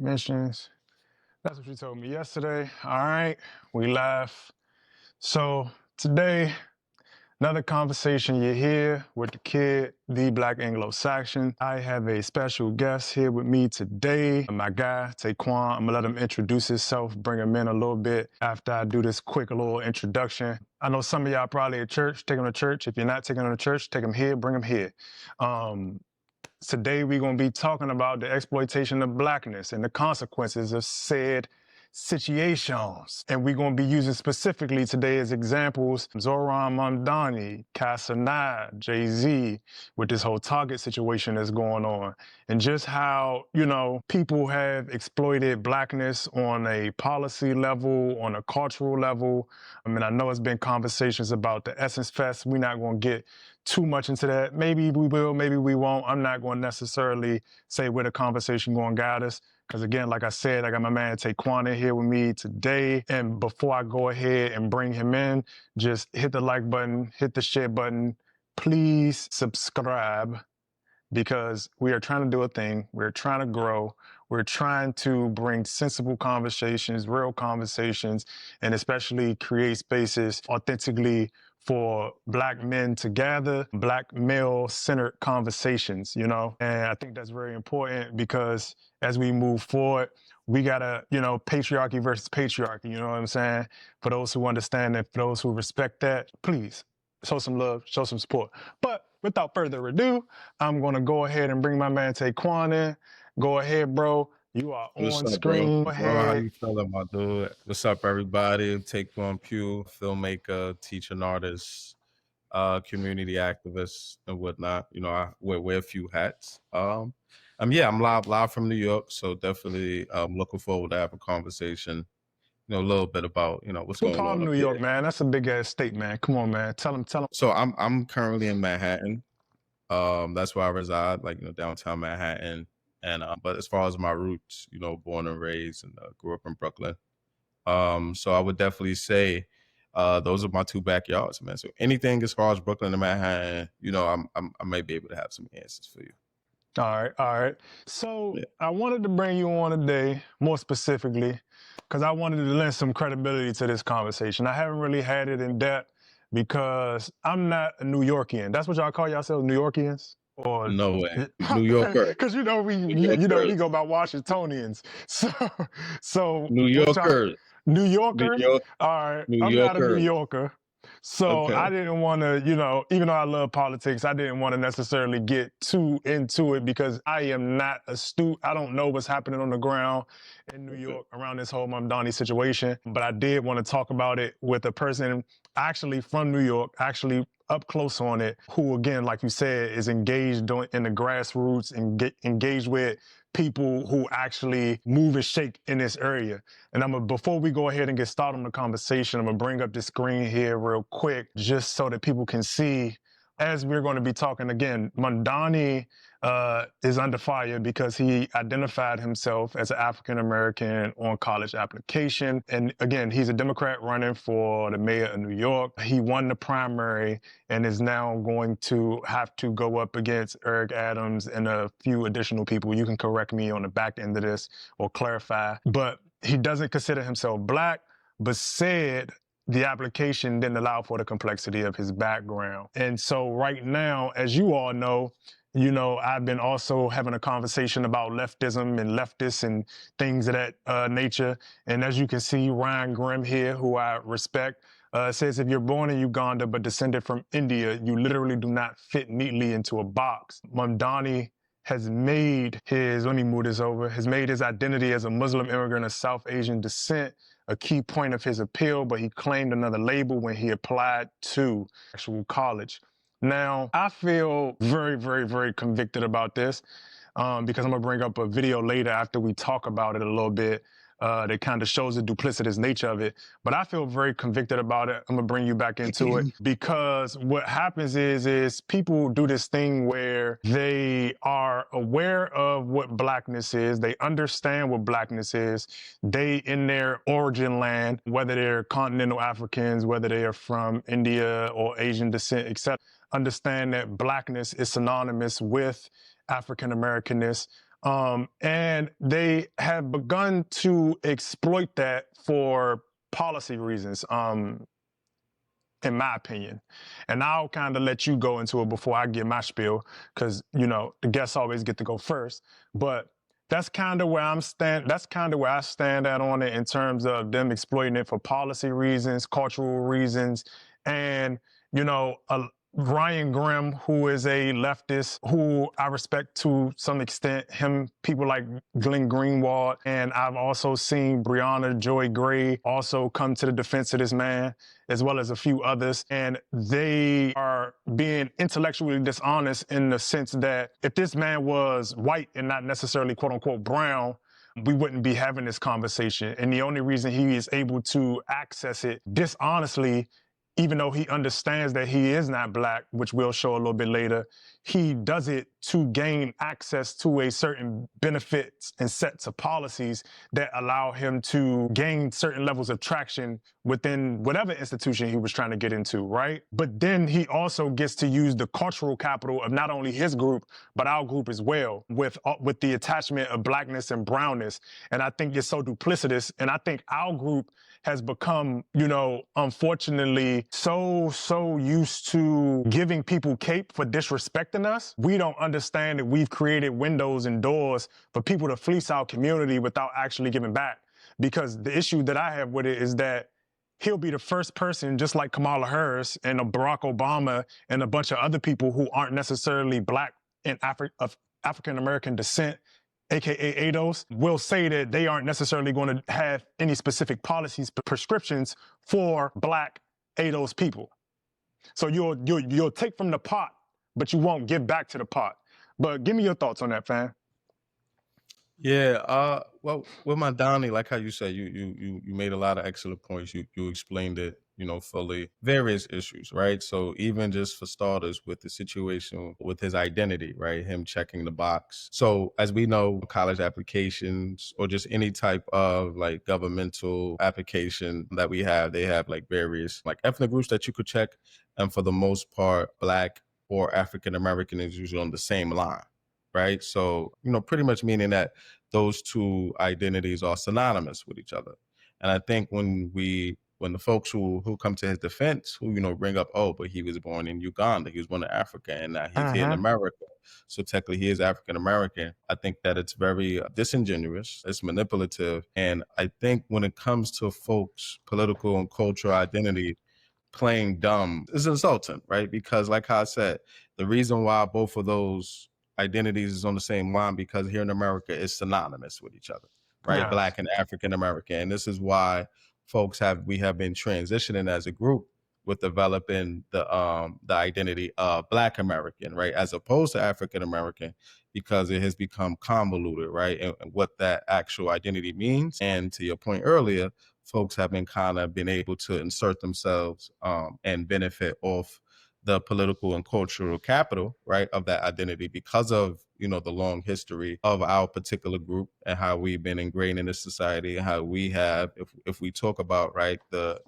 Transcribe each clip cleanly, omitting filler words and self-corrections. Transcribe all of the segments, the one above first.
Mentions. That's what you told me yesterday. All right, we laugh. So today, another conversation you're here with the kid, the Black Anglo-Saxon. I have a special guest here with me today, my guy, Taquan. I'm gonna let him introduce himself, bring him in a little bit after I do this quick little introduction. I know some of y'all probably at church, take him to church. If you're not taking him to church, take him here, bring him here. Today we're going to be talking about the exploitation of Blackness and the consequences of said situations. And we're going to be using specifically today as examples Zohran Mamdani, Cenat, Jay-Z, with this whole Target situation that's going on. And just how, people have exploited Blackness on a policy level, on a cultural level. I mean, I know it's been conversations about the Essence Fest. We're not going to get too much into that. Maybe we will, maybe we won't. I'm not going to necessarily say where the conversation going to guide us. Because again, like I said, I got my man Taquan in here with me today. And before I go ahead and bring him in, just hit the like button, hit the share button. Please subscribe, because we are trying to do a thing. We're trying to grow. We're trying to bring sensible conversations, real conversations, and especially create spaces authentically for Black men to gather, Black male-centered conversations, And I think that's very important, because as we move forward, we gotta, patriarchy versus patriarchy, you know what I'm saying? For those who understand and for those who respect that, please show some love, show some support. But without further ado, I'm going to go ahead and bring my man Taquan in. Go ahead, bro. You are What's on up, bro? screen. Go Bro, how ahead. you feeling, my dude? What's up, everybody? Taquan Pugh, filmmaker, teacher and artist, community activist, and whatnot. I wear a few hats. I'm live from New York, so definitely looking forward to have a conversation. A little bit about what's What going part of on New up York, here. man? That's a big ass state, man. Come on, man. Tell him. So I'm currently in Manhattan. That's where I reside, downtown Manhattan. And but as far as my roots, born and raised and grew up in Brooklyn. So I would definitely say those are my two backyards, man. So anything as far as Brooklyn and Manhattan, I may be able to have some answers for you. All right. So Yeah. I wanted to bring you on today, more specifically, because I wanted to lend some credibility to this conversation. I haven't really had it in depth because I'm not a New Yorkian. That's what y'all call yourselves, New Yorkians? Or No way. New Yorker. because we Yorkers. go by Washingtonians. So New what y'all, Yorkers. New New Yorkers? York. All right, New I'm not a New Yorker. Yorker. So Okay. I didn't want to, even though I love politics, I didn't want to necessarily get too into it, because I am not astute. I don't know what's happening on the ground in New York around this whole Mamdani situation. But I did want to talk about it with a person actually from New York, actually up close on it, who, again, like you said, is engaged in the grassroots and engaged with people who actually move and shake in this area. And before we go ahead and get started on the conversation, I'm gonna bring up the screen here real quick, just so that people can see. As we're going to be talking again, Mamdani is under fire because he identified himself as an African-American on college application. And again, he's a Democrat running for the mayor of New York. He won the primary and is now going to have to go up against Eric Adams and a few additional people. You can correct me on the back end of this or clarify. But he doesn't consider himself Black, but said the application didn't allow for the complexity of his background. And so right now, as you all know, I've been also having a conversation about leftism and leftists and things of that nature. And as you can see, Ryan Grimm here, who I respect, says if you're born in Uganda but descended from India, you literally do not fit neatly into a box. Mamdani has made let me move this over, has made his identity as a Muslim immigrant of South Asian descent a key point of his appeal, but he claimed another label when he applied to actual college. Now, I feel very, very, very convicted about this because I'm going to bring up a video later after we talk about it a little bit that kind of shows the duplicitous nature of it. But I feel very convicted about it. I'm going to bring you back into it, because what happens is people do this thing where they are aware of what Blackness is. They understand what Blackness is. They, in their origin land, whether they're continental Africans, whether they are from India or Asian descent, etc., understand that Blackness is synonymous with African Americanness. And they have begun to exploit that for policy reasons, in my opinion. And I'll kind of let you go into it before I get my spiel, because, you know, the guests always get to go first. But that's kind of where that's kind of where I stand at on it, in terms of them exploiting it for policy reasons, cultural reasons, and, you know, Ryan Grimm, who is a leftist, who I respect to some extent, people like Glenn Greenwald, and I've also seen Breonna Joy Gray also come to the defense of this man, as well as a few others. And they are being intellectually dishonest in the sense that if this man was white and not necessarily quote unquote brown, we wouldn't be having this conversation. And the only reason he is able to access it dishonestly, even though he understands that he is not black, which we'll show a little bit later, he does it to gain access to a certain benefits and sets of policies that allow him to gain certain levels of traction within whatever institution he was trying to get into, right? But then he also gets to use the cultural capital of not only his group, but our group as well, with the attachment of blackness and brownness. And I think it's so duplicitous. And I think our group has become, you know, unfortunately, so used to giving people cape for disrespecting us. We don't understand that we've created windows and doors for people to fleece our community without actually giving back. Because the issue that I have with it is that he'll be the first person, just like Kamala Harris and Barack Obama and a bunch of other people who aren't necessarily black and of African-American descent, aka ADOS, will say that they aren't necessarily going to have any specific policies, prescriptions for black ADOS people. So you'll take from the pot, but you won't give back to the pot. But give me your thoughts on that, fam. Yeah, well, with my Donnie, like how you said, you made a lot of excellent points. You explained it, you know, fully. Various issues, right? So even just for starters, with the situation with his identity, right? Him checking the box. So as we know, college applications or just any type of like governmental application that we have, they have like various like ethnic groups that you could check, and for the most part, black or African American is usually on the same line. Right. So, you know, pretty much meaning that those two identities are synonymous with each other. And I think when the folks who come to his defense, who, you know, bring up, oh, but he was born in Uganda, he was born in Africa, and now he's here in America. So technically he is African American. I think that it's very disingenuous, it's manipulative. And I think when it comes to folks' political and cultural identity, playing dumb is insulting, right? Because like I said, the reason why both of those identities is on the same line, because here in America it's synonymous with each other, right? Yes. Black and African American. And this is why we have been transitioning as a group with developing the identity of Black American, right? As opposed to African American, because it has become convoluted, right? And what that actual identity means. And to your point earlier, folks have been able to insert themselves and benefit off the political and cultural capital, right, of that identity, because of, you know, the long history of our particular group and how we've been ingrained in this society, and how we have, if we talk about, right, the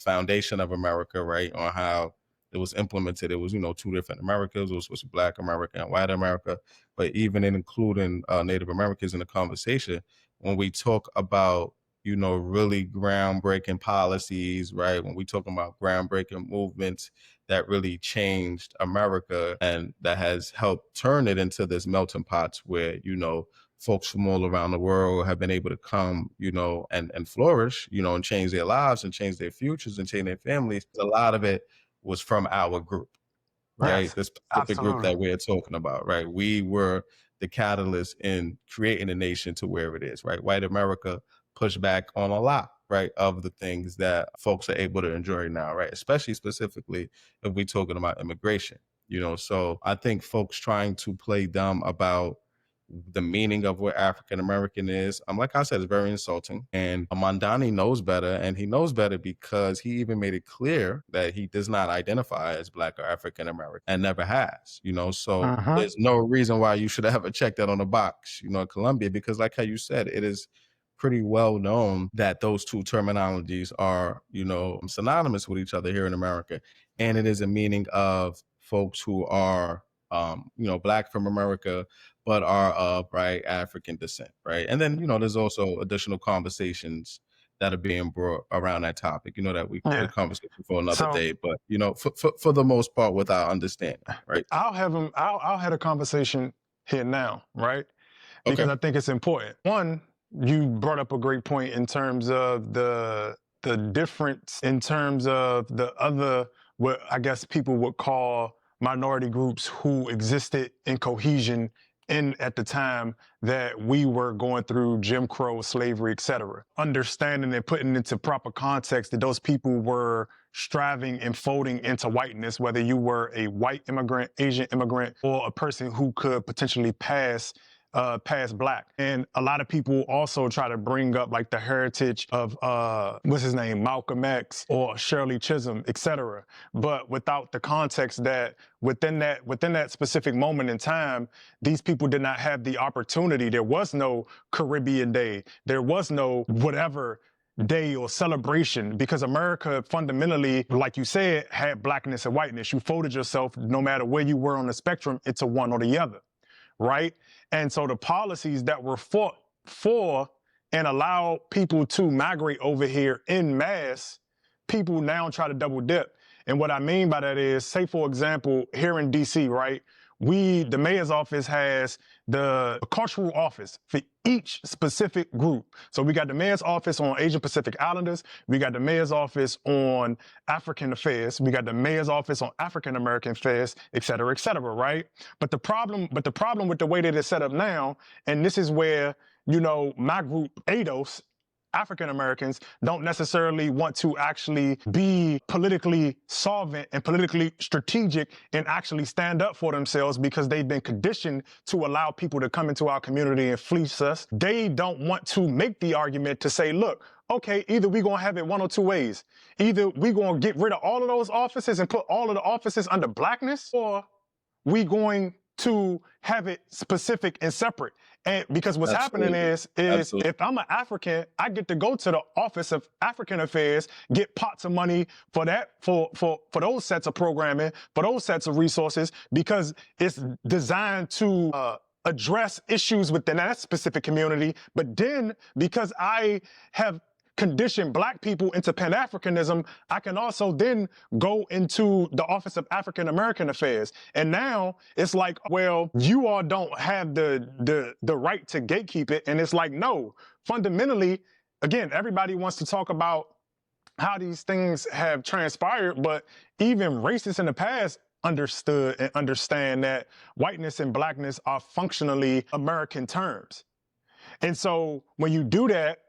foundation of America, right, on how it was implemented, it was, you know, two different Americas. It was Black America and White America. But even in including Native Americans in the conversation, when we talk about, you know, really groundbreaking policies, right, when we talk about groundbreaking movements that really changed America and that has helped turn it into this melting pot where, you know, folks from all around the world have been able to come, you know, and flourish, you know, and change their lives and change their futures and change their families. A lot of it was from our group, right? Yes, the specific group that we're talking about, right? We were the catalyst in creating a nation to where it is, right? White America pushed back on a lot, right, of the things that folks are able to enjoy now, right? Especially specifically if we're talking about immigration, you know. So I think folks trying to play dumb about the meaning of what African American is, like I said, it's very insulting. And Mandani knows better, and he knows better because he even made it clear that he does not identify as Black or African American and never has, you know. So there's no reason why you should ever check that on the box, you know, in Colombia, because like how you said, it is pretty well known that those two terminologies are, you know, synonymous with each other here in America. And it is a meaning of folks who are Black from America, but are of African descent, right? And then there's also additional conversations that are being brought around that topic. That we Yeah. a conversation for another So- day, but for the most part, with our understanding, right? I'll have a conversation here now, right? Because Okay. I think it's important. One, you brought up a great point in terms of the difference in terms of the other, what I guess people would call minority groups who existed in cohesion at the time that we were going through Jim Crow, slavery, etc. Understanding and putting into proper context that those people were striving and folding into whiteness, whether you were a white immigrant, Asian immigrant, or a person who could potentially pass Black. And a lot of people also try to bring up like the heritage of what's his name, Malcolm X or Shirley Chisholm, etc. But without the context that within that specific moment in time, these people did not have the opportunity. There was no Caribbean Day. There was no whatever day or celebration, because America fundamentally, like you said, had blackness and whiteness. You folded yourself, no matter where you were on the spectrum, into one or the other, right? And so the policies that were fought for and allowed people to migrate over here en masse, people now try to double dip. And what I mean by that is, say for example, here in DC, right? The mayor's office has the cultural office for each specific group. So we got the mayor's office on Asian Pacific Islanders. We got the mayor's office on African affairs. We got the mayor's office on African American affairs, et cetera, right? But the problem with the way that it's set up now, and this is where, my group, ADOS, African Americans, don't necessarily want to actually be politically solvent and politically strategic and actually stand up for themselves, because they've been conditioned to allow people to come into our community and fleece us. They don't want to make the argument to say, look, okay, either we're going to have it one or two ways. Either we're going to get rid of all of those offices and put all of the offices under blackness, or we going to have it specific and separate. And because what's happening is if I'm an African, I get to go to the Office of African Affairs, get pots of money for that, for those sets of programming, for those sets of resources, because it's designed to address issues within that specific community. But then, because I have condition Black people into Pan-Africanism, I can also then go into the Office of African American Affairs. And now it's like, well, you all don't have the right to gatekeep it. And it's like, no, fundamentally, again, everybody wants to talk about how these things have transpired, but even racists in the past understood and understand that whiteness and blackness are functionally American terms. And so when you do that,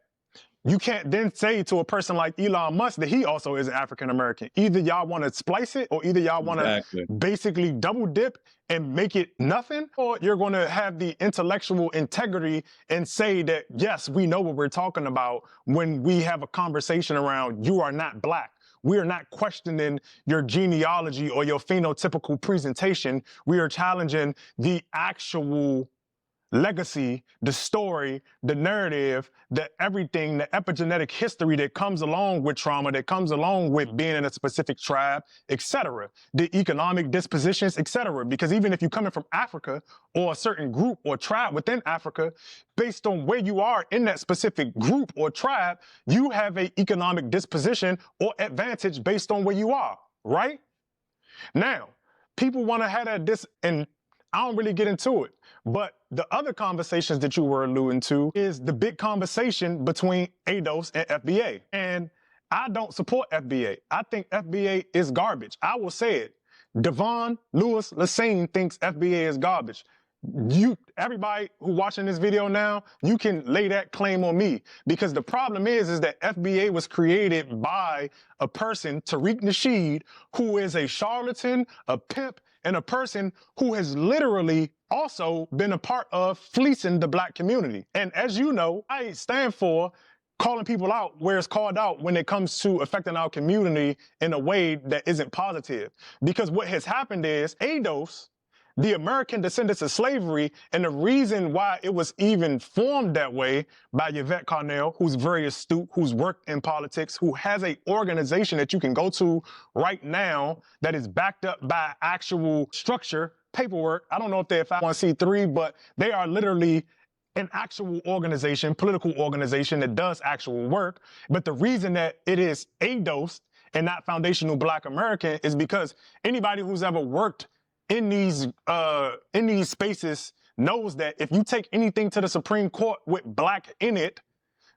you can't then say to a person like Elon Musk that he also is an African American. Either y'all want to splice it, or either y'all want to basically double dip and make it nothing, or you're going to have the intellectual integrity and say that, yes, we know what we're talking about when we have a conversation around you are not Black. We are not questioning your genealogy or your phenotypical presentation. We are challenging the actual legacy, the story, the narrative, the everything, the epigenetic history that comes along with trauma, that comes along with being in a specific tribe, etc. The economic dispositions, etc. Because even if you're coming from Africa or a certain group or tribe within Africa, based on where you are in that specific group or tribe, you have an economic disposition or advantage based on where you are, right? Now, people want to have that and I don't really get into it. But the other conversations that you were alluding to is the big conversation between ADOS and FBA. And I don't support FBA. I think FBA is garbage. I will say it. Devon Lewis Lassine thinks FBA is garbage. Everybody who watching this video now, you can lay that claim on me, because the problem is that FBA was created by a person, Tariq Nasheed, who is a charlatan, a pimp, and a person who has literally also been a part of fleecing the Black community. And as you know, I stand for calling people out where it's called out when it comes to affecting our community in a way that isn't positive. Because what has happened is ADOS, the American descendants of slavery, and the reason why it was even formed that way by Yvette Carnell, who's very astute, who's worked in politics, who has an organization that you can go to right now that is backed up by actual structure paperwork. I don't know if they're 501c3, but they are literally an actual organization, political organization that does actual work. But the reason that it is ADOS and not Foundational Black American is because anybody who's ever worked in these spaces knows that if you take anything to the Supreme Court with black in it,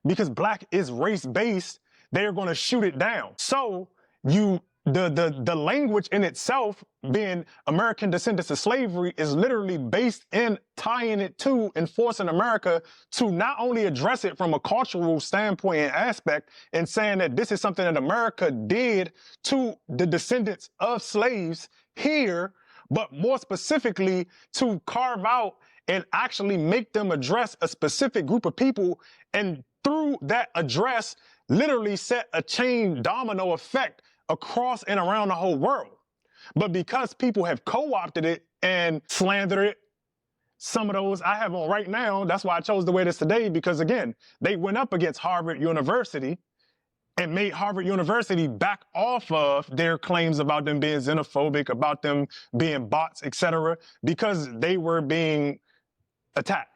because black is race-based, they're going to shoot it down. So the language in itself, being American descendants of slavery, is literally based in tying it to enforcing America to not only address it from a cultural standpoint and aspect and saying that this is something that America did to the descendants of slaves here, but more specifically to carve out and actually make them address a specific group of people, and through that address literally set a chain domino effect across and around the whole world. But because people have co-opted it and slandered it, some of those I have on right now, that's why I chose to wear this today, because again, they went up against Harvard University and made Harvard University back off of their claims about them being xenophobic, about them being bots, etc., because they were being attacked.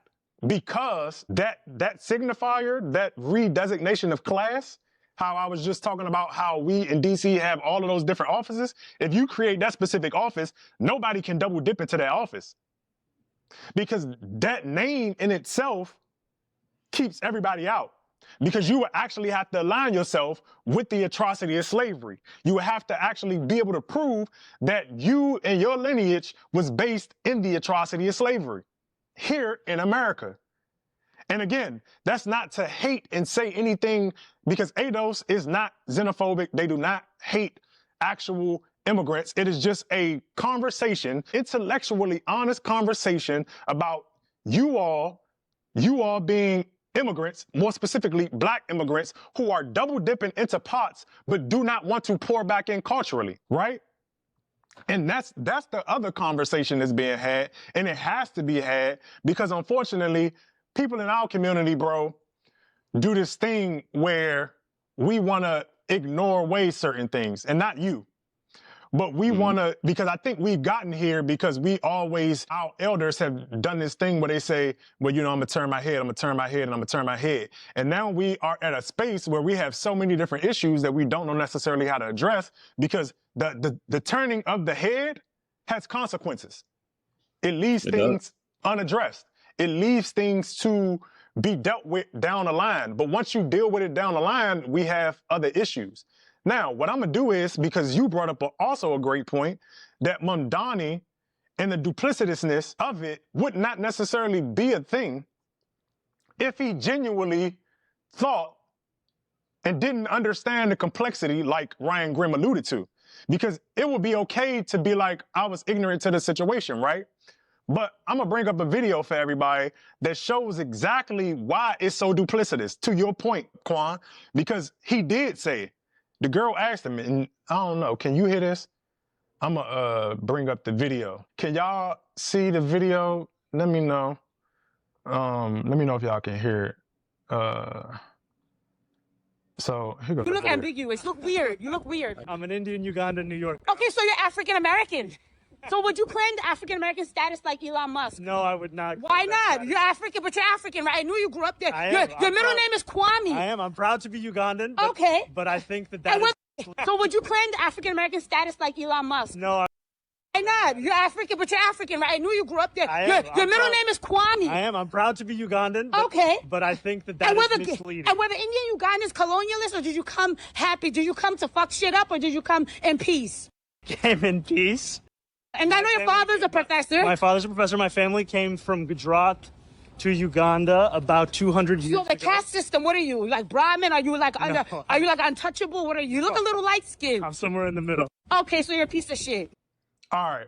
Because that signifier, that redesignation of class, how I was just talking about how we in DC have all of those different offices, if you create that specific office, nobody can double dip into that office. Because that name in itself keeps everybody out. Because you would actually have to align yourself with the atrocity of slavery. You would have to actually be able to prove that you and your lineage was based in the atrocity of slavery here in America. And again, that's not to hate and say anything, because ADOS is not xenophobic. They do not hate actual immigrants. It is just a conversation, intellectually honest conversation about you all being immigrants, more specifically black immigrants, who are double dipping into pots, but do not want to pour back in culturally, right? And that's the other conversation that's being had, and it has to be had, because unfortunately, people in our community, bro, do this thing where we want to ignore away certain things, and not you. But we want to, because I think we've gotten here because our elders have done this thing where they say, well, you know, I'm going to turn my head, I'm going to turn my head, and I'm going to turn my head. And now we are at a space where we have so many different issues that we don't know necessarily how to address, because the turning of the head has consequences. It leaves things unaddressed. It leaves things to be dealt with down the line. But once you deal with it down the line, we have other issues. Now, what I'm going to do is, because you brought up also a great point, that Mamdani and the duplicitousness of it would not necessarily be a thing if he genuinely thought and didn't understand the complexity like Ryan Grimm alluded to. Because it would be okay to be like, I was ignorant to the situation, right? But I'm going to bring up a video for everybody that shows exactly why it's so duplicitous, to your point, Quan, because he did say it. The girl asked him, and I don't know, can you hear this? I'm going to bring up the video. Can y'all see the video? Let me know. Let me know if y'all can hear it. So here goes. You look ambiguous. You look weird. You look weird. I'm an Indian, Uganda, New York. Okay, so you're African American. So would you claim the African American status like Elon Musk? No, I would not. Why not? You're African, but you're African, right? I knew you grew up there. I am. Your middle name is Kwame. I am. I'm proud to be Ugandan. But, Okay. But I think that So would you claim the African American status like Elon Musk? No. Why not? You're African, but you're African, right? I knew you grew up there. I am. Your middle name is Kwame. I am. I'm proud to be Ugandan. But, Okay. But I think that is misleading. And were the Indian Ugandans colonialists, or did you come happy? Did you come to fuck shit up, or did you come in peace? Came in peace. And I know your father's a professor. My father's a professor. My family came from Gujarat to Uganda about 200 years ago. So the caste system, what are you? Like Brahmin? Are you like are you like untouchable? What are you? You look a little light skinned. I'm somewhere in the middle. Okay, so you're a piece of shit. All right.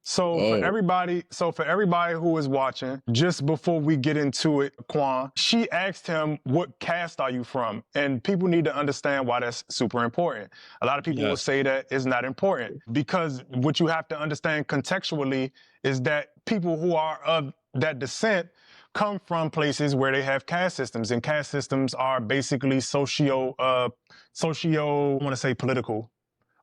So for everybody who is watching, just before we get into it, Quan, she asked him, what caste are you from? And people need to understand why that's super important. A lot of people will say that it's not important, because what you have to understand contextually is that people who are of that descent come from places where they have caste systems, and caste systems are basically I want to say political,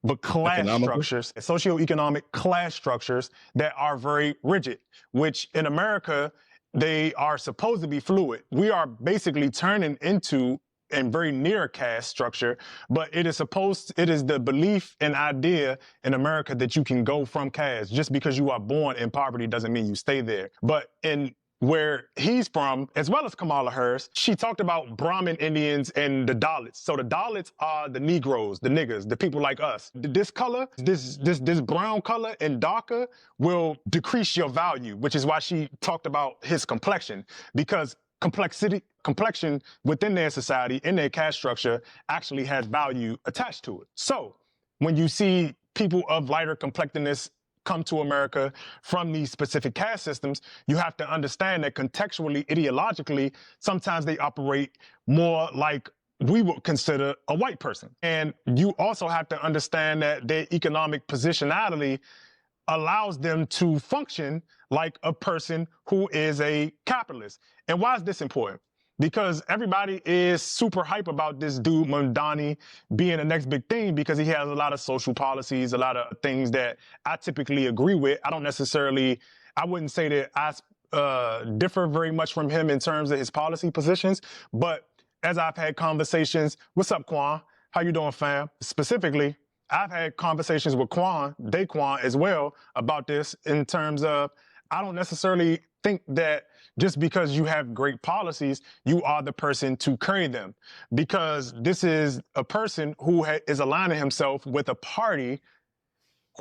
but class Economical? structures, socioeconomic class structures that are very rigid, which in America, they are supposed to be fluid. We are basically turning into and very near caste structure, but it is the belief and idea in America that you can go from caste. Just because you are born in poverty doesn't mean you stay there. But in where he's from, as well as Kamala Harris, she talked about Brahmin Indians and the Dalits. So the Dalits are the Negroes, the niggas, the people like us. This color, this brown color and darker will decrease your value, which is why she talked about his complexion, because complexion within their society, in their caste structure, actually has value attached to it. So when you see people of lighter complexionedness come to America from these specific caste systems, you have to understand that contextually, ideologically, sometimes they operate more like we would consider a white person. And you also have to understand that their economic positionality allows them to function like a person who is a capitalist. And why is this important? Because everybody is super hype about this dude, Mamdani, being the next big thing because he has a lot of social policies, a lot of things that I typically agree with. I wouldn't say that I differ very much from him in terms of his policy positions, but as I've had conversations, what's up, Quan? How you doing, fam? Specifically, I've had conversations with Daquan as well about this in terms of, I don't necessarily think that just because you have great policies, you are the person to carry them. Because this is a person who is aligning himself with a party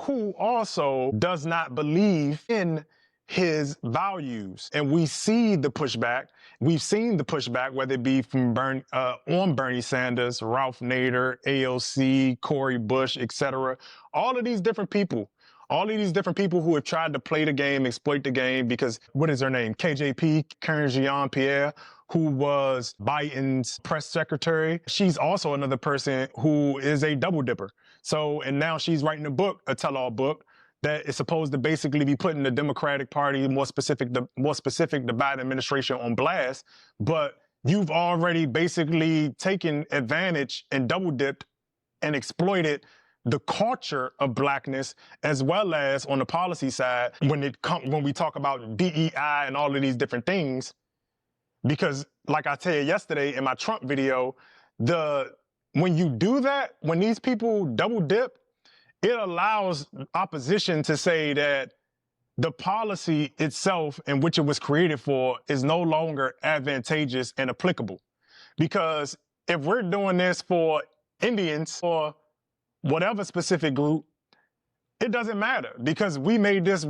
who also does not believe in his values. And we see the pushback. We've seen the pushback, whether it be from on Bernie Sanders, Ralph Nader, AOC, Cori Bush, etc. All of these different people who have tried to play the game, exploit the game, because what is her name? KJP, Karen Jean-Pierre, who was Biden's press secretary. She's also another person who is a double dipper. So, and now she's writing a book, a tell-all book, that is supposed to basically be putting the Democratic Party, more specific, the Biden administration on blast. But you've already basically taken advantage and double dipped and exploited the culture of Blackness, as well as on the policy side, when we talk about DEI and all of these different things. Because like I tell you yesterday in my Trump video, when you do that, when these people double dip, it allows opposition to say that the policy itself in which it was created for is no longer advantageous and applicable. Because if we're doing this for Indians or whatever specific group, it doesn't matter, because we made this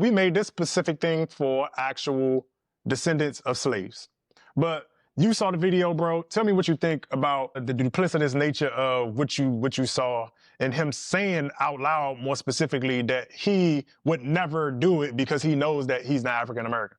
specific thing for actual descendants of slaves. But you saw the video, bro. Tell me what you think about the duplicitous nature of what you saw, and him saying out loud, more specifically, that he would never do it because he knows that he's not African American.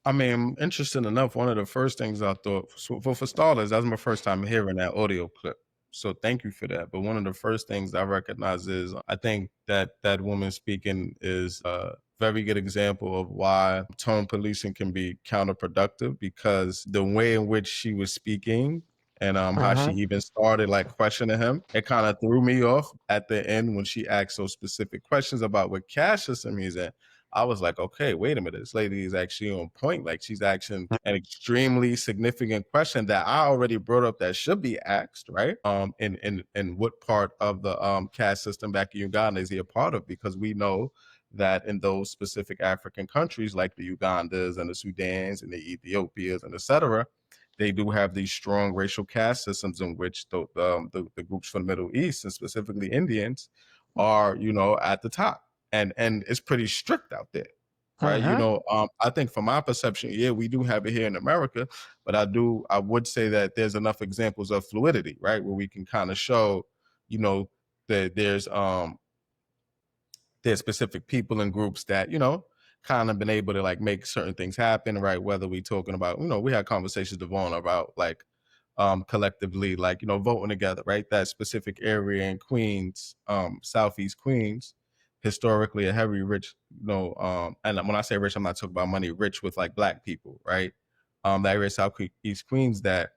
I mean, interesting enough, one of the first things I thought, for starters, that was my first time hearing that audio clip. So thank you for that. But one of the first things I recognize is, I think that woman speaking is a very good example of why tone policing can be counterproductive, because the way in which she was speaking and how she even started like questioning him, it kind of threw me off at the end when she asked those specific questions about what caste system he's in. I was like, okay, wait a minute. This lady is actually on point. Like, she's asking an extremely significant question that I already brought up that should be asked, right? In what part of the caste system back in Uganda is he a part of? Because we know that in those specific African countries, like the Ugandas and the Sudans and the Ethiopias and etc., they do have these strong racial caste systems in which the groups from the Middle East, and specifically Indians, are, at the top. And it's pretty strict out there, right? I think from my perception, yeah, we do have it here in America, but I would say that there's enough examples of fluidity, right? Where we can kind of show, that there's specific people and groups that, kind of been able to like make certain things happen, right? Whether we talking about, we had conversations with Zohran about like collectively, like, voting together, right? That specific area in Queens, Southeast Queens, historically a heavy rich, and when I say rich, I'm not talking about money, rich with like Black people, right? That area, Southeast Queens, that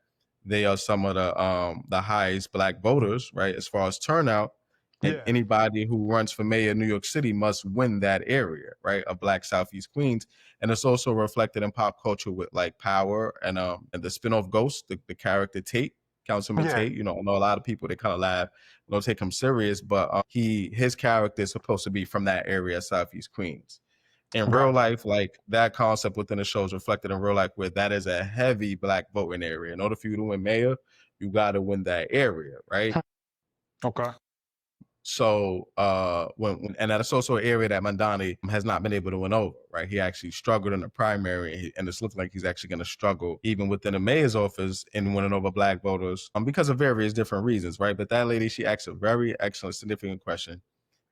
they are some of the highest Black voters, right? As far as turnout. And Yeah. anybody who runs for mayor of New York City must win that area, right? Of Black Southeast Queens. And it's also reflected in pop culture with like Power and the spin-off Ghost, the character Tate, Councilman Yeah. Tate. You know, I know a lot of people, they kind of laugh, don't take him serious, but his character is supposed to be from that area, Southeast Queens. In real Right. life, like that concept within the show is reflected in real life, where that is a heavy Black voting area. In order for you to win mayor, you got to win that area, right? Okay. So and that's also an area that Mandani has not been able to win over, right? He actually struggled in the primary, and it's looking like he's actually going to struggle even within the mayor's office in winning over Black voters because of various different reasons, right? But that lady, she asked a very excellent, significant question.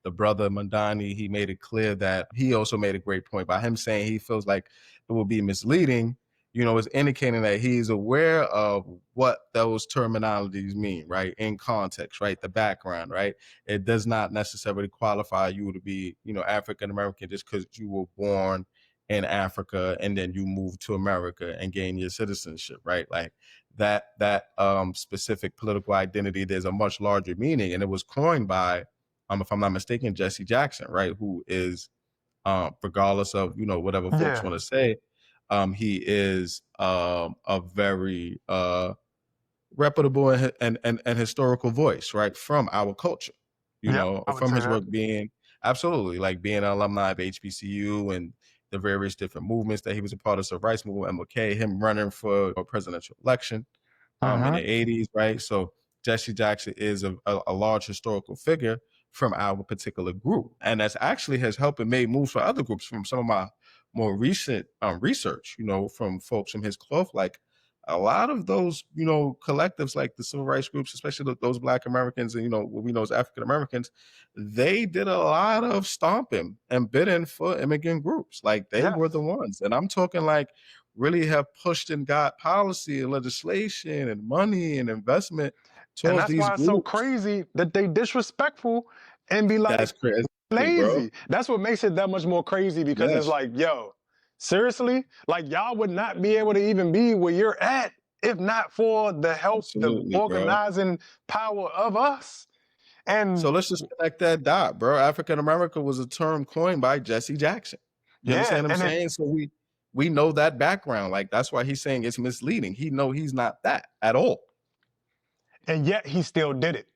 The brother Mandani, he made it clear that he also made a great point by him saying he feels like it will be misleading. You know, it's indicating that he's aware of what those terminologies mean, right? In context, right? The background, right? It does not necessarily qualify you to be, you know, African American just because you were born in Africa and then you moved to America and gain your citizenship, right? Like that specific political identity, there's a much larger meaning, and it was coined by, if I'm not mistaken, Jesse Jackson, right? Who is, regardless of, you know, whatever folks want to say, he is a very reputable and historical voice, right, from our culture, you know, from his work being absolutely like being an alumni of HBCU and the various different movements that he was a part of, civil rights movement, MLK, him running for a presidential election in the 80s, right? So Jesse Jackson is a large historical figure from our particular group, and that's actually has helped and made moves for other groups. From some of my more recent research, you know, from folks from his cloth, like a lot of those, you know, collectives like the civil rights groups, especially those Black Americans and, you know, what we know as African Americans, they did a lot of stomping and bidding for immigrant groups. Like they were the ones. And I'm talking like really have pushed and got policy and legislation and money and investment towards and that's these why groups. it's so crazy that they disrespectful and be like, that's crazy, lazy. bro. That's what makes it that much more crazy, because it's like, yo, seriously? Like, y'all would not be able to even be where you're at if not for the help, Absolutely, the organizing power of us. And so let's just connect that dot, bro. African American was a term coined by Jesse Jackson. You understand what I'm saying? So we know that background. Like that's why he's saying it's misleading. He know he's not that at all. And yet he still did it.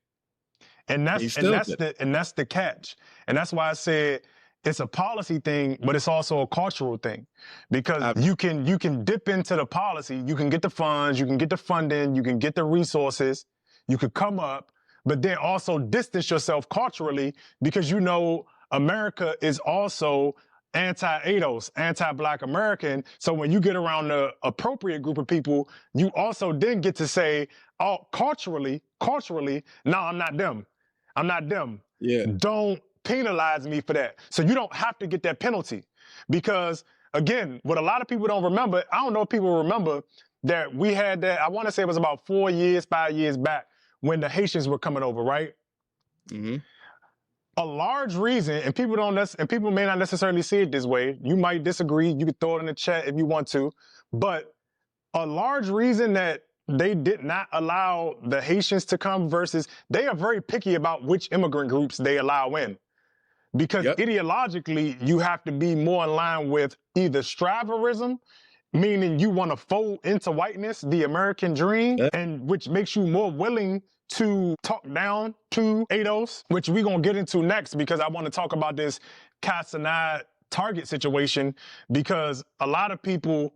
And that's the catch. And that's why I said it's a policy thing, but it's also a cultural thing, because you can dip into the policy, you can get the funds, you can get the funding, you can get the resources, you could come up, but then also distance yourself culturally, because you know America is also anti-ADOS, anti-Black American. So when you get around the appropriate group of people, you also then get to say, oh, culturally, no, I'm not them. I'm not them. Yeah. Don't penalize me for that. So you don't have to get that penalty. Because again, what a lot of people don't remember, I don't know if people remember that we had that, I want to say it was about 5 years back when the Haitians were coming over, right? Mm-hmm. A large reason, and people may not necessarily see it this way. You might disagree. You could throw it in the chat if you want to. But a large reason that they did not allow the Haitians to come, versus they are very picky about which immigrant groups they allow in. Because ideologically, you have to be more in line with either Stravarism, meaning you want to fold into whiteness, the American dream, and which makes you more willing to talk down to ADOS, which we're going to get into next, because I want to talk about this Cenat Target situation, because a lot of people,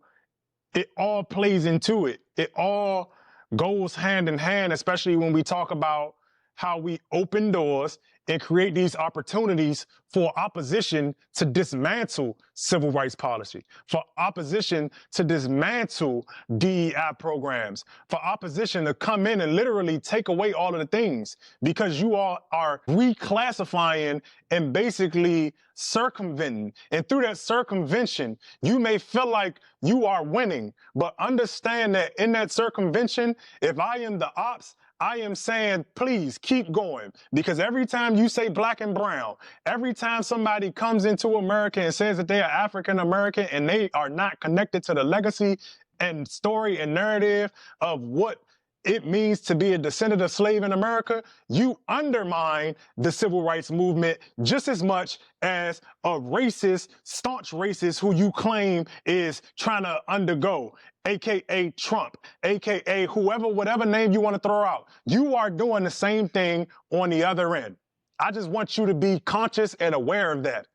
it all plays into it. It all goes hand in hand, especially when we talk about how we open doors and create these opportunities for opposition to dismantle civil rights policy, for opposition to dismantle DEI programs, for opposition to come in and literally take away all of the things, because you all are reclassifying and basically circumventing. And through that circumvention, you may feel like you are winning, but understand that in that circumvention, if I am the ops, I am saying, please keep going, because every time you say Black and brown, every time somebody comes into America and says that they are African American and they are not connected to the legacy and story and narrative of what it means to be a descendant of slave in America, you undermine the civil rights movement just as much as a racist, staunch racist who you claim is trying to undergo, aka Trump, aka whoever, whatever name you want to throw out. You are doing the same thing on the other end. I just want you to be conscious and aware of that.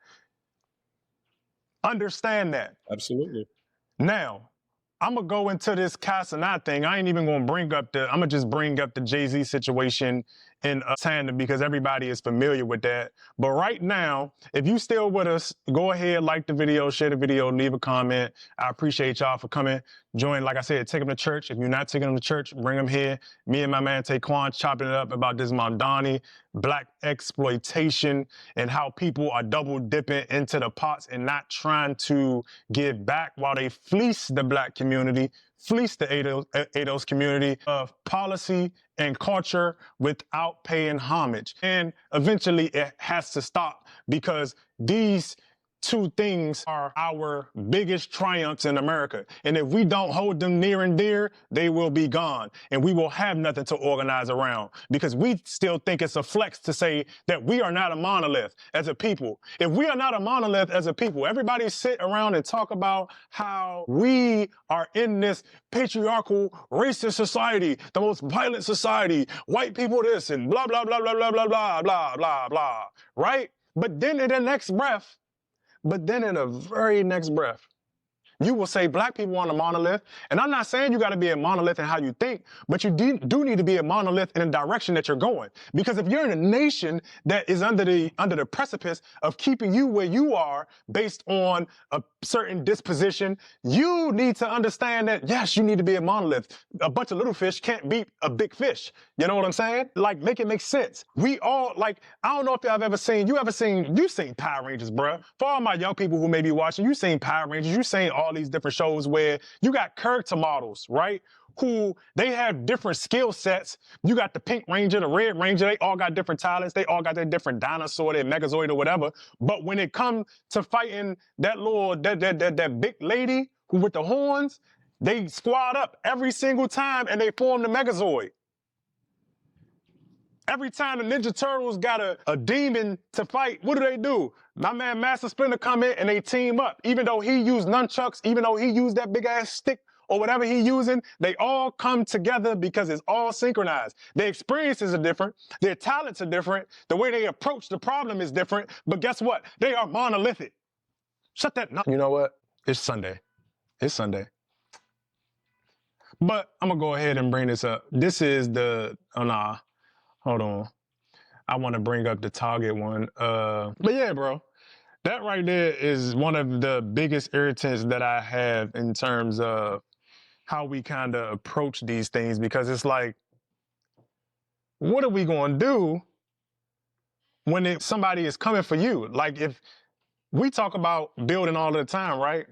Understand that. Absolutely. Now, I'm going to go into this Cenat thing. I ain't even going to bring up I'm going to just bring up the Jay-Z situation in tandem because everybody is familiar with that. But right now, if you still with us, go ahead, like the video, share the video, leave a comment. I appreciate y'all for coming. Join, like I said, take them to church. If you're not taking them to church, bring them here. Me and my man Taquan chopping it up about this Mamdani, black exploitation, and how people are double dipping into the pots and not trying to give back while they fleece the black community, fleece the ADOS community of policy and culture without paying homage. And eventually it has to stop because these two things are our biggest triumphs in America. And if we don't hold them near and dear, they will be gone. And we will have nothing to organize around because we still think it's a flex to say that we are not a monolith as a people. If we are not a monolith as a people, everybody sit around and talk about how we are in this patriarchal, racist society, the most violent society, white people this and blah, blah, blah, blah, blah, blah, blah, blah, blah, blah, right? But then in the next breath, very next breath, you will say black people are a monolith. And I'm not saying you got to be a monolith in how you think, but you do need to be a monolith in the direction that you're going. Because if you're in a nation that is under the precipice of keeping you where you are based on a certain disposition, you need to understand that, yes, you need to be a monolith. A bunch of little fish can't beat a big fish. You know what I'm saying? Like, make it make sense. We all, like, I don't know if y'all have ever seen, you've seen Power Rangers, bruh. For all my young people who may be watching, you've seen Power Rangers, you've seen all these different shows where you got character models, right? Who they have different skill sets. You got the Pink Ranger, the Red Ranger, they all got different talents. They all got their different dinosaur, their Megazord or whatever. But when it comes to fighting that big lady who with the horns, they squad up every single time and they form the Megazord. Every time the Ninja Turtles got a demon to fight, what do? My man Master Splinter come in and they team up. Even though he used nunchucks, even though he used that big ass stick or whatever he using, they all come together because it's all synchronized. Their experiences are different. Their talents are different. The way they approach the problem is different. But guess what? They are monolithic. Shut that. You know what? It's Sunday. It's Sunday. But I'm going to go ahead and bring this up. This is hold on. I want to bring up the Target one. But yeah, bro, that right there is one of the biggest irritants that I have in terms of how we kind of approach these things, because it's like, what are we going to do when somebody is coming for you? Like, if we talk about building all the time, right?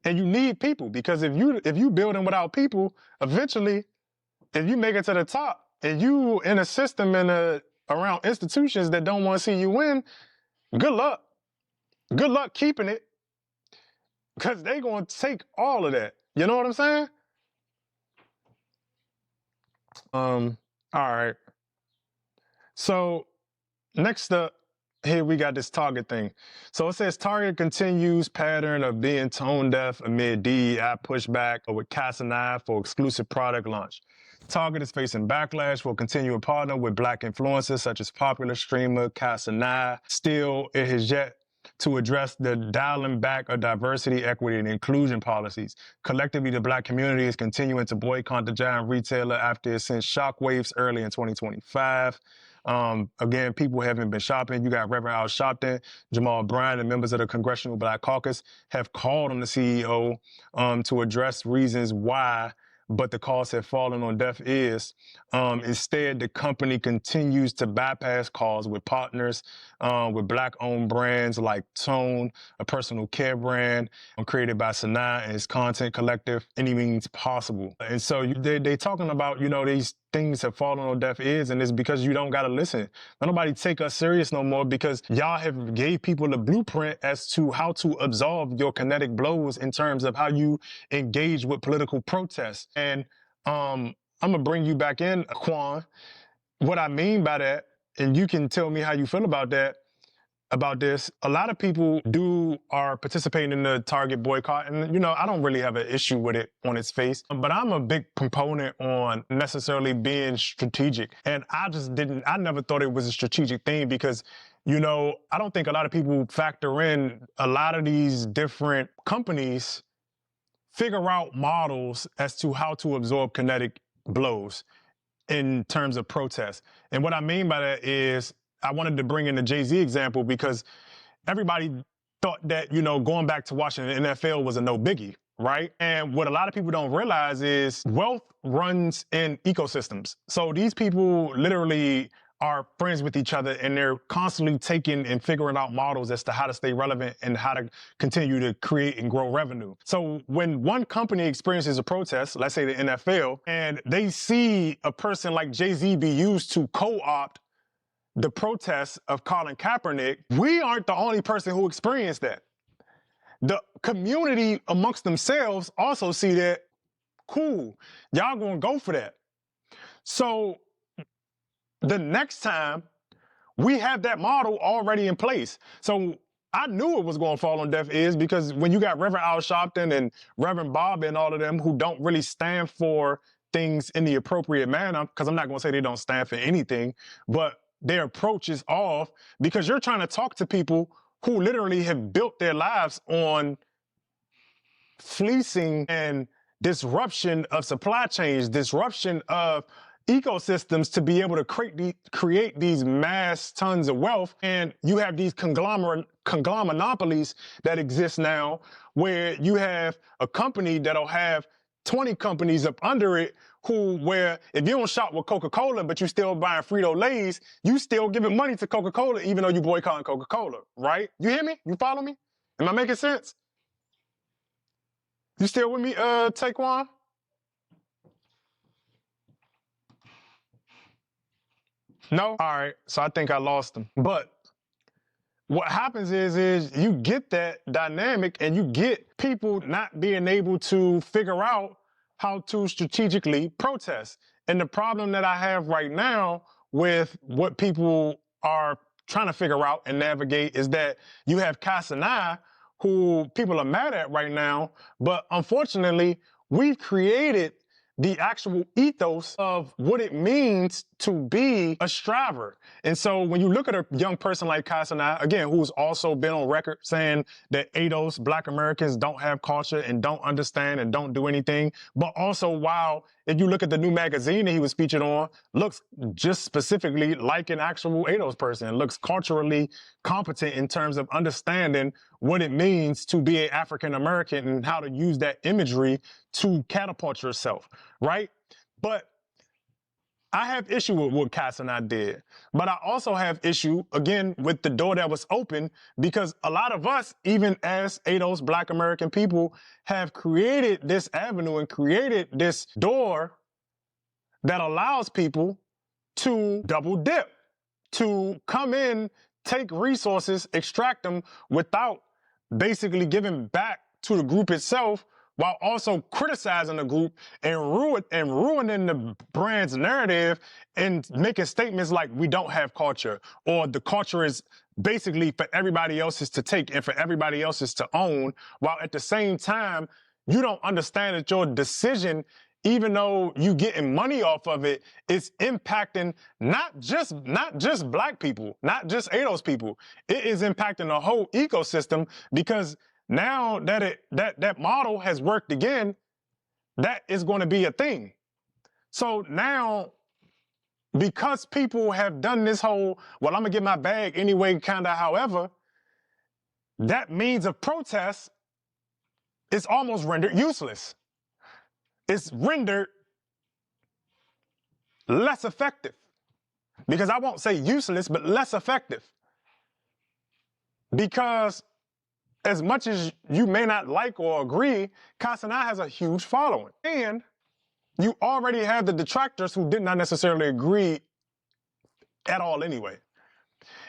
And you need people, because if you building without people, eventually, if you make it to the top, and you in a system around institutions that don't want to see you win, good luck. Good luck keeping it, because they going to take all of that. You know what I'm saying? All right. So next up, here we got this Target thing. So it says Target continues pattern of being tone deaf amid DEI pushback with Cenat for exclusive product launch. Target is facing backlash for continuing to partner with black influencers such as popular streamer Cenat. Still, it has yet to address the dialing back of diversity, equity, and inclusion policies. Collectively, the black community is continuing to boycott the giant retailer after it sent shockwaves early in 2025. Again, people haven't been shopping. You got Reverend Al Sharpton, Jamal Bryant, and members of the Congressional Black Caucus have called on the CEO to address reasons why, but the calls have fallen on deaf ears. Instead, the company continues to bypass calls with partners with black-owned brands like Tone, a personal care brand created by Cenat and his content collective, any means possible. And so they talking about, these things have fallen on deaf ears, and it's because you don't got to listen. Don't nobody take us serious no more, because y'all have gave people the blueprint as to how to absorb your kinetic blows in terms of how you engage with political protests. And I'm gonna bring you back in, Quan. What I mean by that, and you can tell me how you feel about this. A lot of people are participating in the Target boycott, and you know, I don't really have an issue with it on its face, but I'm a big proponent on necessarily being strategic. And I never thought it was a strategic thing because, you know, I don't think a lot of people factor in a lot of these different companies figure out models as to how to absorb kinetic blows in terms of protest. And what I mean by that is I wanted to bring in the Jay-Z example because everybody thought that, you know, going back to watching the NFL was a no biggie, right? And what a lot of people don't realize is wealth runs in ecosystems. So these people literally are friends with each other and they're constantly taking and figuring out models as to how to stay relevant and how to continue to create and grow revenue. So when one company experiences a protest, let's say the NFL, and they see a person like Jay-Z be used to co-opt the protests of Colin Kaepernick, we aren't the only person who experienced that. The community amongst themselves also see that, cool, y'all gonna go for that. So the next time we have that model already in place. So I knew it was going to fall on deaf ears because when you got Reverend Al Sharpton and Reverend Bob and all of them who don't really stand for things in the appropriate manner, because I'm not going to say they don't stand for anything, but their approach is off because you're trying to talk to people who literally have built their lives on fleecing and disruption of supply chains, disruption of ecosystems to be able to create these mass tons of wealth. And you have these conglomerates that exist now where you have a company that'll have 20 companies up under it where if you don't shop with Coca-Cola, but you still buying Frito-Lays, you still giving money to Coca-Cola even though you boycotting Coca-Cola, right? You hear me? You follow me? Am I making sense? You still with me, Taekwon? No? All right, so I think I lost him. But what happens is you get that dynamic and you get people not being able to figure out how to strategically protest. And the problem that I have right now with what people are trying to figure out and navigate is that you have Casanai, who people are mad at right now, but unfortunately, we've created the actual ethos of what it means to be a striver. And so when you look at a young person like Casanai, again, who's also been on record saying that ADOS, Black Americans, don't have culture and don't understand and don't do anything, but also while if you look at the new magazine that he was featured on, looks just specifically like an actual ADOS person, looks culturally competent in terms of understanding what it means to be an African American and how to use that imagery to catapult yourself, right? But I have issue with what Casanai did, but I also have issue, again, with the door that was open because a lot of us, even as ADOS Black American people, have created this avenue and created this door that allows people to double dip, to come in, take resources, extract them without basically giving back to the group itself, while also criticizing the group and ruining the brand's narrative and making statements like we don't have culture or the culture is basically for everybody else's to take and for everybody else's to own, while at the same time, you don't understand that your decision, even though you getting money off of it, is impacting not just Black people, not just ADOS people. It is impacting the whole ecosystem because now that that model has worked again, that is going to be a thing. So now, because people have done this whole, well, I'm going to get my bag anyway, kind of however, that means of protest is almost rendered useless. It's rendered less effective. Because I won't say useless, but less effective. Because as much as you may not like or agree, Casanai has a huge following. And you already have the detractors who did not necessarily agree at all anyway.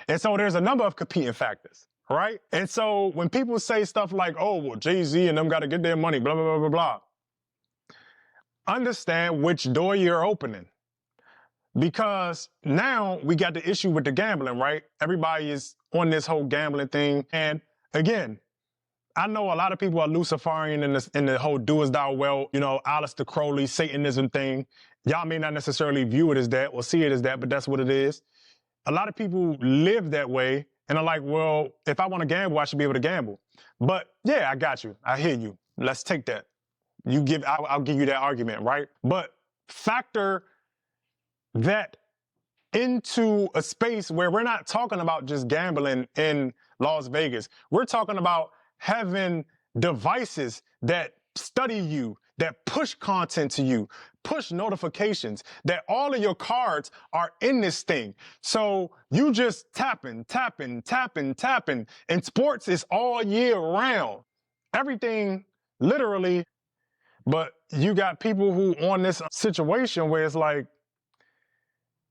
And so there's a number of competing factors, right? And so when people say stuff like, oh, well, Jay-Z and them got to get their money, blah, blah, blah, blah, blah. understand which door you're opening. Because now we got the issue with the gambling, right? Everybody is on this whole gambling thing. And again, I know a lot of people are Luciferian in the whole do as thou wilt, you know, Aleister Crowley, Satanism thing. Y'all may not necessarily view it as that or see it as that, but that's what it is. A lot of people live that way and are like, well, if I want to gamble, I should be able to gamble. But yeah, I got you. I hear you. Let's take that. I'll give you that argument, right? But factor that into a space where we're not talking about just gambling in Las Vegas. We're talking about having devices that study you, that push content to you, push notifications, that all of your cards are in this thing. So you just tapping. And sports is all year round. Everything literally. But you got people who on this situation where it's like,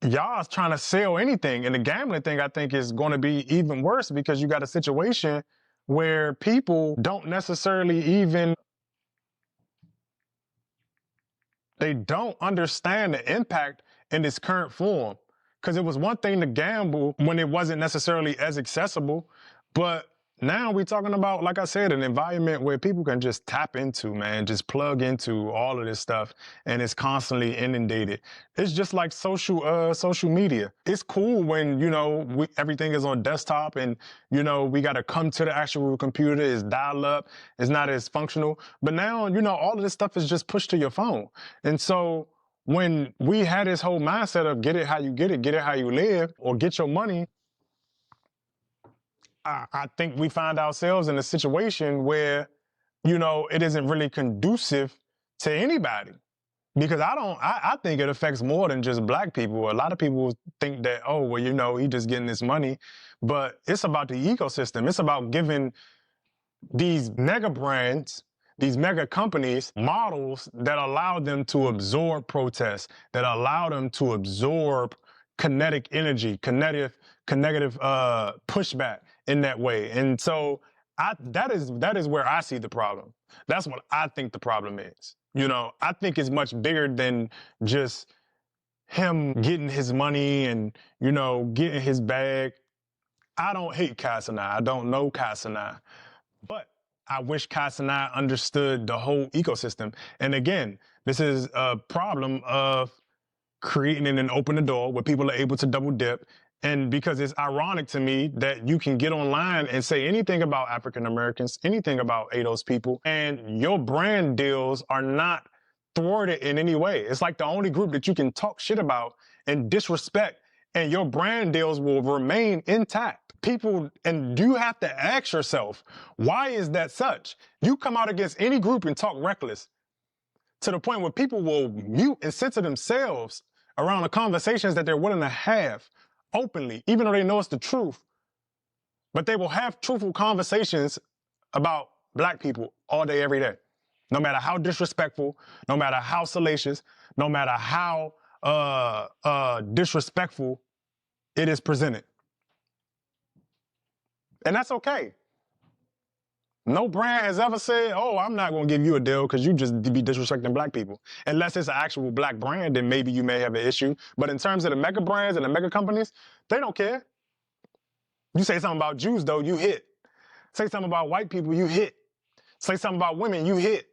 y'all is trying to sell anything. And the gambling thing, I think, is going to be even worse because you got a situation where people don't necessarily they don't understand the impact in its current form. Because it was one thing to gamble when it wasn't necessarily as accessible, but now we're talking about, like I said, an environment where people can just tap into, man, just plug into all of this stuff, and it's constantly inundated. It's just like social media. It's cool when, you know, everything is on desktop and, you know, we got to come to the actual computer. It's dial up. It's not as functional. But now, you know, all of this stuff is just pushed to your phone. And so when we had this whole mindset of get it how you get it how you live, or get your money, I think we find ourselves in a situation where, you know, it isn't really conducive to anybody. Because I think it affects more than just black people. A lot of people think that, oh, well, you know, he just getting this money. But it's about the ecosystem. It's about giving these mega brands, these mega companies, models that allow them to absorb protests, that allow them to absorb kinetic energy, kinetic pushback in that way. And so that is where I see the problem. That's what I think the problem is. You know, I think it's much bigger than just him getting his money and, you know, getting his bag. I don't hate Cenat. I don't know Cenat. But I wish Cenat understood the whole ecosystem. And again, this is a problem of creating and open the door where people are able to double dip. And because it's ironic to me that you can get online and say anything about African Americans, anything about ADOS people, and your brand deals are not thwarted in any way. It's like the only group that you can talk shit about and disrespect, and your brand deals will remain intact. People, and you have to ask yourself, why is that such? You come out against any group and talk reckless to the point where people will mute and censor themselves around the conversations that they're willing to have openly, even though they know it's the truth. But they will have truthful conversations about black people all day, every day. No matter how disrespectful, no matter how salacious, no matter how disrespectful it is presented. And that's okay. No brand has ever said, oh, I'm not going to give you a deal because you just be disrespecting black people. Unless it's an actual black brand, then maybe you may have an issue. But in terms of the mega brands and the mega companies, they don't care. You say something about Jews, though, you hit. Say something about white people, you hit. Say something about women, you hit.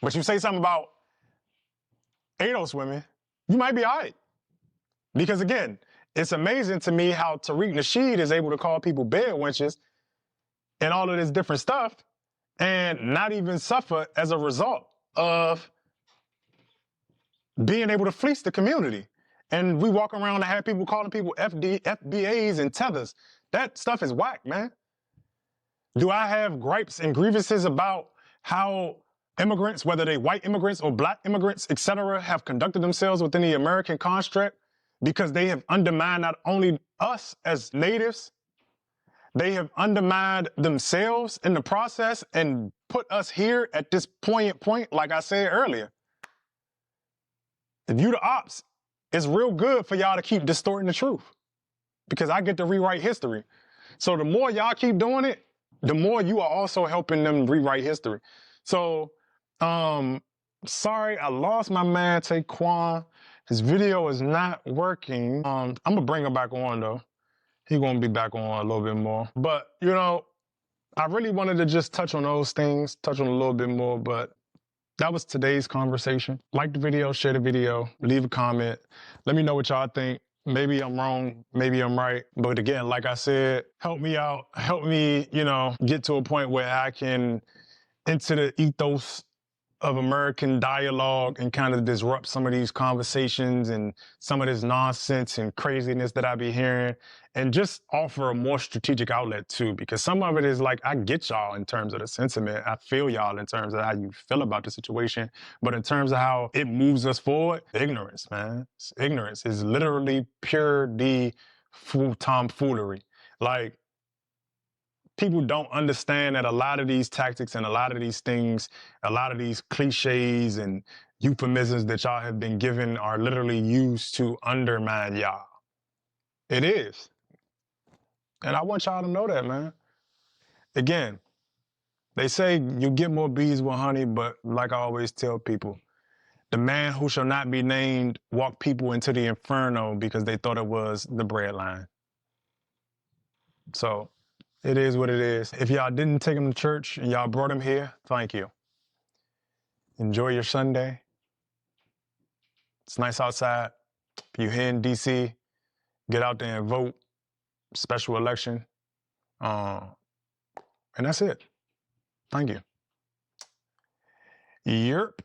But you say something about ADOS women, you might be all right. Because again, it's amazing to me how Tariq Nasheed is able to call people bed wenches and all of this different stuff and not even suffer as a result of being able to fleece the community. And we walk around and have people calling people FBAs and tethers. That stuff is whack, man. Do I have gripes and grievances about how immigrants, whether they white immigrants or black immigrants, etc., have conducted themselves within the American construct because they have undermined not only us as natives, they have undermined themselves in the process and put us here at this poignant point, like I said earlier. If you the ops, it's real good for y'all to keep distorting the truth because I get to rewrite history. So the more y'all keep doing it, the more you are also helping them rewrite history. So Sorry, I lost my man Taquan. His video is not working. I'm gonna bring him back on though. He gonna be back on a little bit more. But you know, I really wanted to just touch on those things, touch on a little bit more, but that was today's conversation. Like the video, share the video, leave a comment. Let me know what y'all think. Maybe I'm wrong, maybe I'm right. But again, like I said, help me out. Help me, you know, get to a point where I can enter the ethos of American dialogue and kind of disrupt some of these conversations and some of this nonsense and craziness that I be hearing, and just offer a more strategic outlet too, because some of it is like, I get y'all in terms of the sentiment. I feel y'all in terms of how you feel about the situation, but in terms of how it moves us forward, ignorance, man. It's ignorance. It's literally pure tomfoolery. Like, people don't understand that a lot of these tactics and a lot of these things, a lot of these cliches and euphemisms that y'all have been given are literally used to undermine y'all. It is. And I want y'all to know that, man. Again, they say you get more bees with honey, but like I always tell people, the man who shall not be named walked people into the inferno because they thought it was the bread line. So, it is what it is. If y'all didn't take him to church and y'all brought him here, thank you. Enjoy your Sunday. It's nice outside. If you're here in DC, get out there and vote. Special election. And that's it. Thank you. Yerp.